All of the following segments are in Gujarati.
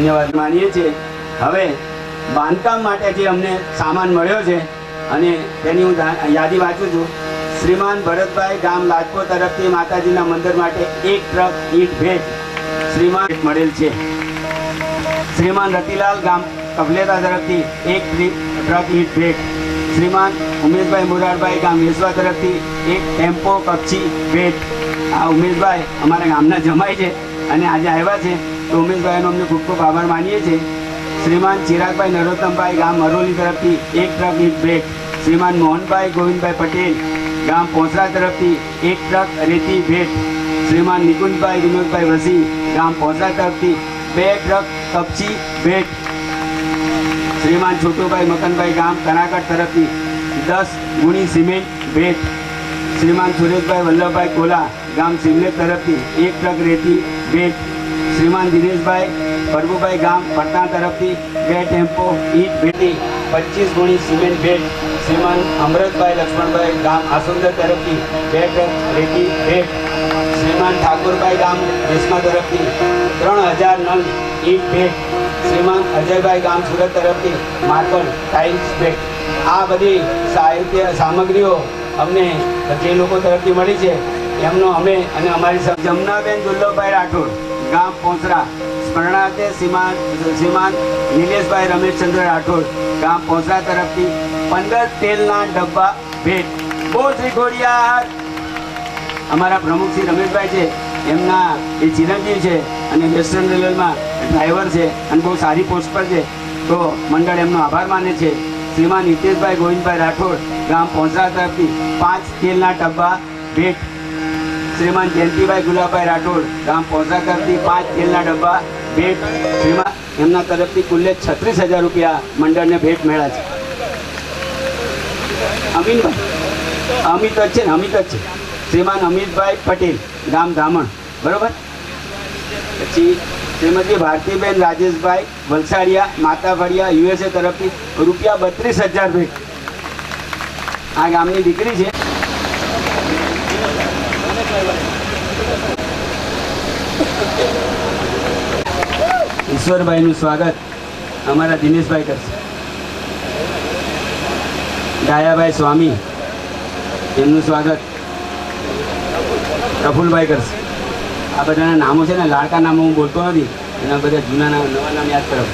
ધન્યવાદ માનીએ છીએ। હવે બાંધકામ માટે જે અમને સામાન મળ્યો છે અને તેની હું યાદી વાંચું છું। શ્રીમાન ભરતભાઈ ગામ લાજપોર તરફથી માતાજીના મંદિર માટે 1 ટ્રક ઈંટ ભેટ શ્રીમાન મળેલ છે। શ્રીમાન રતિલાલ ગામ કબલેરા તરફથી 1 ટ્રક ઈંટ ભેટ। શ્રીમાન ઉમેશભાઈ મોરારભાઈ ગામ વેસવા તરફથી 1 ટેમ્પો કપચી ભેટ। આ ઉમેશભાઈ અમારા ગામના જમાઈ છે અને આજે આવ્યા છે, તો ઉમેશભાઈનો અમને ખૂબ ખૂબ આભાર માનીએ છીએ। શ્રીમાન ચિરાગભાઈ નરોત્તમભાઈ ગામ અરોલી તરફથી 1 ટ્રક ઈંટ ભેટ। શ્રીમાન મોહનભાઈ ગોવિંદભાઈ પટેલ ગામ પોસરા તરફથી 1 ટ્રક રેતી ભેટ। શ્રીમાન નિકુંજભાઈ વિનોદભાઈ વસી ગામ પોસરા તરફથી 2 ટ્રક કપચી ભેટ। શ્રીમાન છોટુભાઈ મકનભાઈ ગામ કનાકટ તરફથી 10 ગુણી સિમેન્ટ ભેટ। શ્રીમાન સુરેશભાઈ વલ્લભભાઈ કોલા ગામ સિમલેર તરફથી 1 ટ્રક રેતી ભેટ। શ્રીમાન દિનેશભાઈ પ્રભુભાઈ ગામ પડતા તરફથી 2 ટેમ્પો ઈંટ ભેટી 25 ગુણી સિમેન્ટ ભેટ। શ્રીમાન અમૃતભાઈ લક્ષ્મણભાઈ ગામ આસુંદર તરફથી 2 ટ્રક રેતી ભેટ। શ્રીમાન ઠાકોરભાઈ ગામ દેશમા તરફથી 3000 નંગ ઈંટ ભેટ। શ્રીમાન અજયભાઈ ગામ સુરત તરફથી માર્બલ ટાઇલ્સ ભેટ। આ બધી સાહિત્ય સામગ્રીઓ અમને જે લોકો તરફથી મળી છે એમનો અમે અને અમારી જમનાબેન દુર્લભભાઈ રાઠોડ ગામ પોસરા સ્મરણાર્થે શ્રીમાન નિલેશભાઈ રમેશચંદ્ર રાઠોડ ગામ પોસરા તરફથી 15 તેલના ડબ્બા ભેટ। બોલ શ્રી ખોડિયાર। અમારા પ્રમુખ શ્રી રમેશભાઈ છે, એમના એ ચિરંજીવ છે અને વેસ્ટર્ન રેલવેમાં ડ્રાઈવર છે અને બહુ સારી પોસ્ટ પર છે, તો મંડળ એમનો આભાર માને છે। શ્રીમાન હિતેશભાઈ ગોવિંદભાઈ રાઠોડ ગામ પોસરા તરફથી 5 તેલના ડબ્બા ભેટ। શ્રીમાન જયંતિભાઈ ગુલાબભાઈ રાઠોડ ગામ પોસરા તરફથી 5 તેલના ડબ્બા ભેટ। શ્રીમાન એમના તરફથી કુલ્લે 36,000 રૂપિયા મંડળને ભેટ મળ્યા છે। અમિત જ છે ને, અમિત જ છે। શ્રીમાન અમિતભાઈ પટેલ ગામ ધામણ, બરોબર। પછી શ્રીમતી ભારતીબેન રાજેશભાઈ વલસાડિયા માતા ફળિયા USA તરફથી રૂપિયા 32,000 ભેટ। આ ગામની દીકરી છે। ઈશ્વરભાઈનું સ્વાગત અમારા દિનેશભાઈ કરશે। ડાયાભાઈ સ્વામી એમનું સ્વાગત પ્રફુલભાઈ કરશે। આ બધાના નામો છે ને, લાડકા નામો હું બોલતો નથી, એના બધા જૂના નામ નવા નામ યાદ કરો।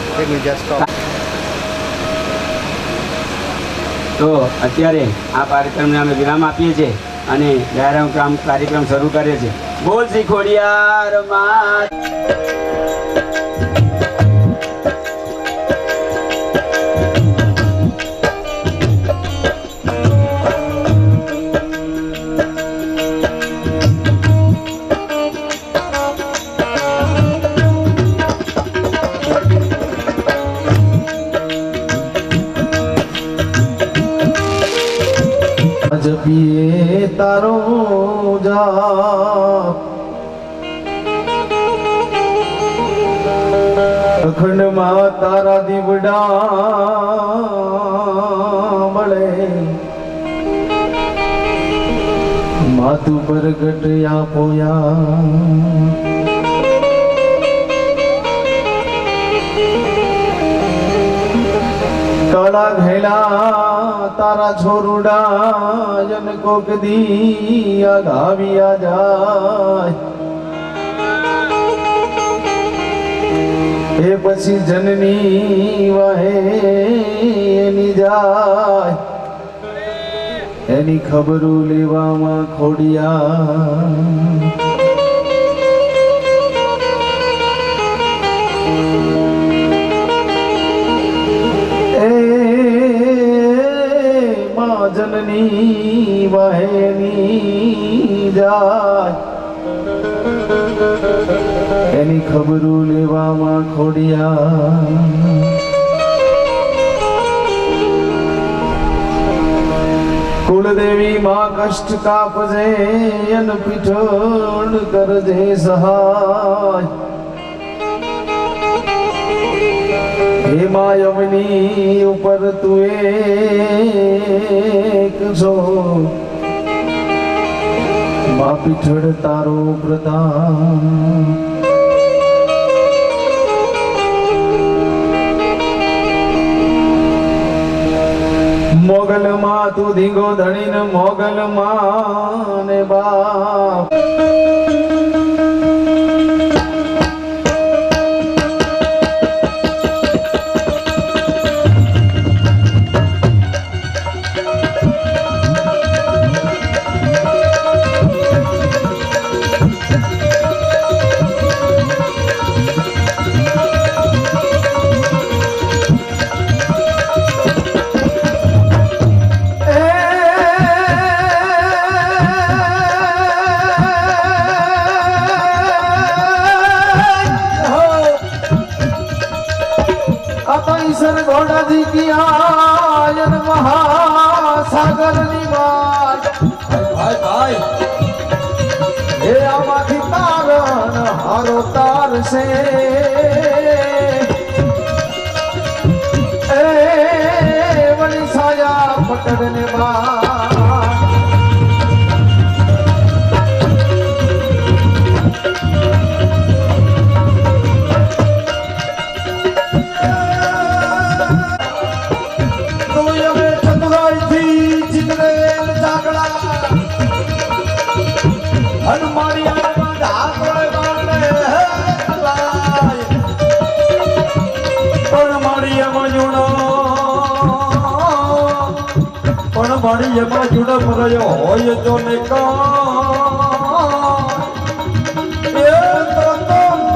તો અત્યારે આ કાર્યક્રમને અમે વિરામ આપીએ છીએ અને ડાયરામ કાર્યક્રમ શરૂ કરીએ છીએ। બોલ શ્રી ખોડિયાર માત। જપીએ તારો જાપ અખંડમાં તારા દીવડા મળે માથું પર ગટયા પોયા કાળા ઘેલા તારા છોરુડા જન કોક દી આગાવ્યા જાય એ પછી જનની વાહે એની જાય એની ખબરો લેવામાં ખોડિયા જનની વહેની જાય એની ખબરો લેવામાં ખોડિયા કુળદેવી માં કષ્ટ કાપજે અન પીઠણ કરજે સહાય હે માયવની ઉપર તું એક છો મા પીઠળ તારો પ્રતાપ તું ધીંગો ધણીને મોગલ માને બાપ ईश्वर घोड़ा जी की आयन महासागर निवास ભાઈ ભાઈ हे आमाथी तारण हारो तार से ए वनी साया पकड़ने बार મારી એમાં જુડપ રહ્યો હોય જો ને એ તો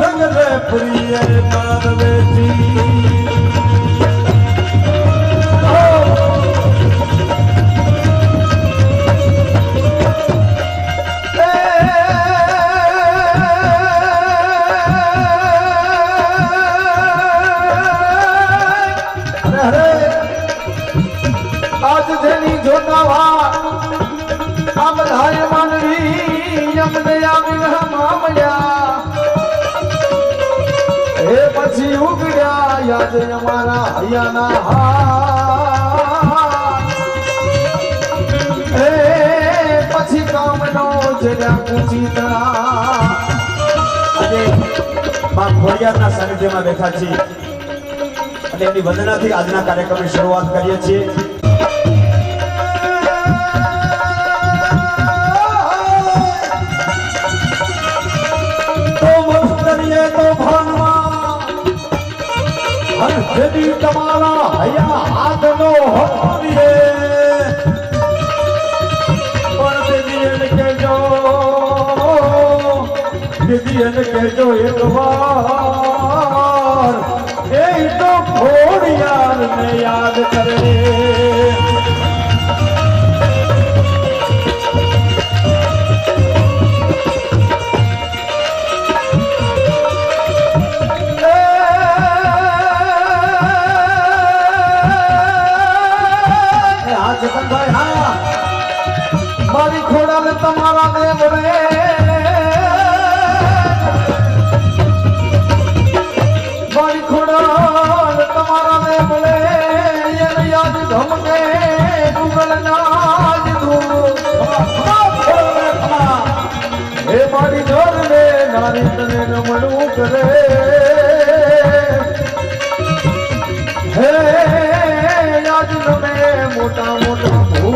જંગલે પ્રિય મારવેજી आज जेनी जोतावा अब धाय मानवी यमने आवी मामया हे પછી ઉગડ્યા યાદ અમારા હૈયાના હે પછી કામનો જરા કુચિતરા આજે માં ખોડિયારના સાનિધ્યમાં બેઠા છીએ અને એમની વંદનાથી આજના કાર્યક્રમની શરૂઆત કરીએ છીએ यदि तुम्हारा हया हाथ नो होवे पर दीदी के जो एक बार ए तो घोड़ियार ने याद करे मारी खोड़ा ने तुम्हारा ने बड़े मारी खोड़ा ने तुम्हारा ने बड़े ये याद धमके गूगल नाज दू हे मारी जोर में नारी तने न मणु करे हे याद में मोटा मोटा भू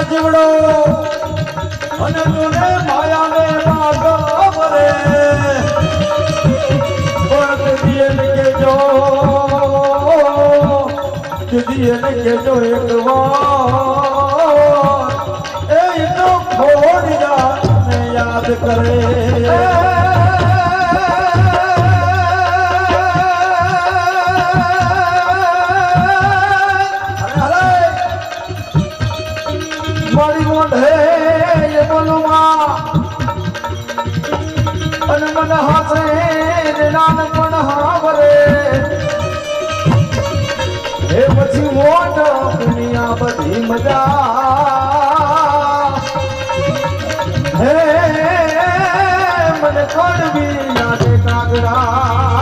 જીવડો અને તુને માયા ને માગવરે પણ દીએ ને કેજો એક વાર એ તો ખોડિયા ને યાદ કરે મારી મોઢે એ બોલુમાં અને મન હાસે નાનપણ હાવરે એ પછી મોટ દુનિયા બધી મજા હે મને કડવી લાગે કાગડા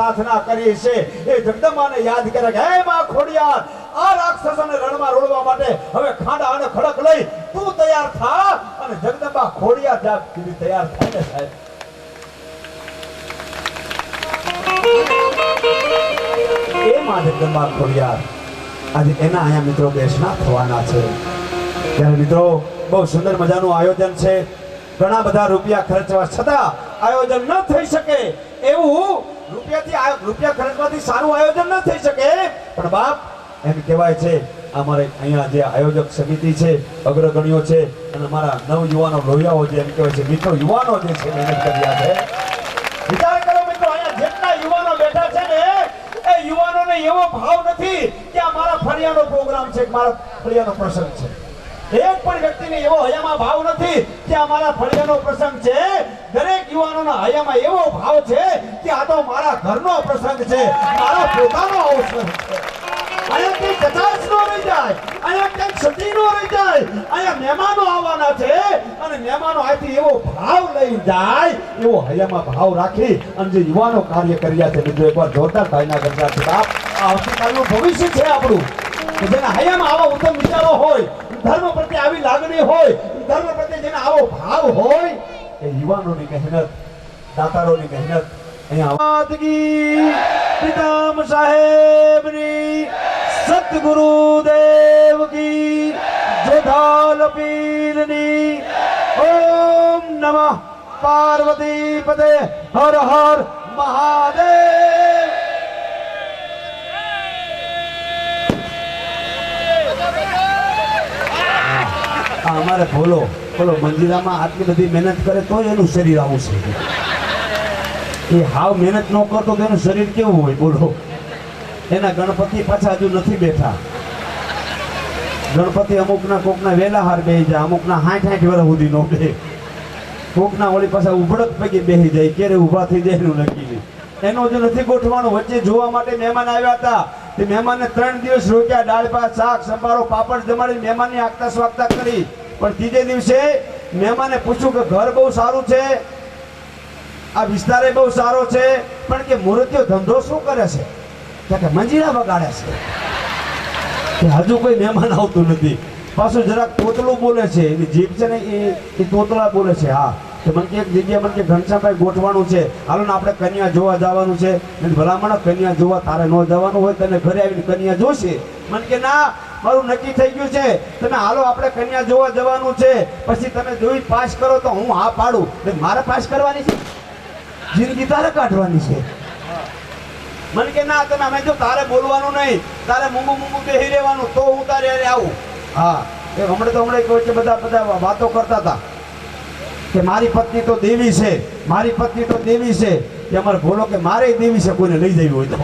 પ્રાર્થના કરી છે એ જગદંબાને યાદ કરે કે હે માં ખોડિયાર આ રાક્ષસોને રણમાં રોડવા માટે હવે ખાંડા અને ખડક લઈ તું તૈયાર થા અને જગદંબા ખોડિયાર જાત કીધી તૈયાર થાય ને સાહેબ એ માં જગદંબા ખોડિયાર આજે એના અહીંયા મિત્રો બેસના થવાના છે ત્યારે મિત્રો બહુ સુંદર મજાનું આયોજન છે ઘણા બધા રૂપિયા ખર્ચવા છતાં આયોજન ન થઈ શકે એવું રૂપિયા ખર્ચવાથી સારું આયોજન ન થઈ શકે પણ બાપ એમ કહેવાય છે અમારે અહીંયા જે આયોજક સમિતિ છે અગ્રગણ્યો છે અને અમારા નવયુવાનો લોહિયાઓ જે એમ કહેવાય છે મિત્રો યુવાનો જે છે મહેનત કર્યા છે વિચાર કરો મિત્રો અહીંયા જેટલા યુવાનો બેઠા છે ને એ યુવાનોને એવો ભાવ નથી કે આ મારા ફળિયાનો પ્રોગ્રામ છે મારા ફળિયાનો પ્રસંગ છે એક પણ વ્યક્તિને એવો હયામાં ભાવ નથી કે આ મારા ફળિયાનો પ્રસંગ છે દરેક યુવાનોના હયામાં એવો ભાવ છે કે આ તો મારા ઘરનો પ્રસંગ છે મારો પોતાનો અવસર છે અહીંયા કઈ કચાશ નો રહી જાય અહીંયા કઈ ક્ષતિ નો રહી જાય અહીંયા મહેમાનો આવવાના છે અને મહેમાનો આથી એવો ભાવ લઈ જાય એવો હયામાં ભાવ રાખી અને જે યુવાનો કાર્ય કર્યા છે મિત્રો એકવાર જોરદાર ભાઈના કરતા છે બાપ આવતીકાલનું ભવિષ્ય છે આપણું કે જેના હયામાં આવા ઉત્તમ વિચારો હોય ધર્મ પ્રત્યે આવી લાગણી હોય ધર્મ પ્રત્યે જેને આવો ભાવ હોય એ યુવાનોની મહેનત દાતારોની મહેનત અહીંયા પિતામ સાહેબની સતગુરુદેવ કી જોધાલ પીરની ઓમ નમઃ પાર્વતી પદે હર હર મહાદેવ અમારે બોલો મંદિરામાં આટલી બધી મહેનત કરે તો એનું શરીર આવું છે એ હાવ મહેનત ન કરતો તો એનું શરીર કેવું હોય બોલો એના ગણપતિ પાછા હજુ નથી બેઠા ગણપતિ અમુકના કોકના વેલા હાર બેસી જાય અમુકના 60 વર્ષ સુધી નો બે કોકના વળી પાછા ઉભડક પૈકી બેસી જાય ક્યારે ઊભા થઈ જાય એનું નક્કી નહીં એનો જો નથી ગોઠવાનું વચ્ચે જોવા માટે મહેમાન આવ્યા હતા તે મહેમાનને 3 દિવસ રોક્યા દાળ ભાત શાક સંભારો પાપડ જમાડી મહેમાનની આગતા સ્વાગતા કરી પણ ત્રીજે દિવસે મહેમાને પૂછ્યું કે ઘર બહુ સારું છે આ વિસ્તારે બહુ સારો છે પણ કે મૂર્તિઓ ધંધો શું કરે છે કે મંજીરા વગાડે છે કે હજુ કોઈ મહેમાન આવતું નથી પાછું જરાક તોતલું બોલે છે એની જીભ છે ને એ તોતલા બોલે છે હા તો મને કે એક જગ્યાએ મને કે ઘનશ્યામભાઈ ગોઠવાનું છે હાલો ને આપણે કન્યા જોવા જવાનું છે ભલામણ કન્યા જોવા તારે ન જવાનું હોય તને ઘરે આવીને કન્યા જોશે મને કે ના મારું નક્કી થઈ ગયું છે તમે હાલો આપણે કન્યા જોવા જવાનું છે પછી તમે જોઈ પાસ કરો તો હું હા પાડું મારે પાસ કરવાની છે જિંદગી તારે કાઢવાની છે મને કે ના તમે અમે જો તારે બોલવાનું નહીં તારે મૂંગું બેહી રહેવાનું તો હું તારે આવું હા એ હમણાં વચ્ચે બધા વાતો કરતા હતા કે મારી પત્ની તો દેવી છે મારી પત્ની તો દેવી છે કે અમારે બોલો કે મારે દેવી છે કોઈને લઈ જવી હોય તો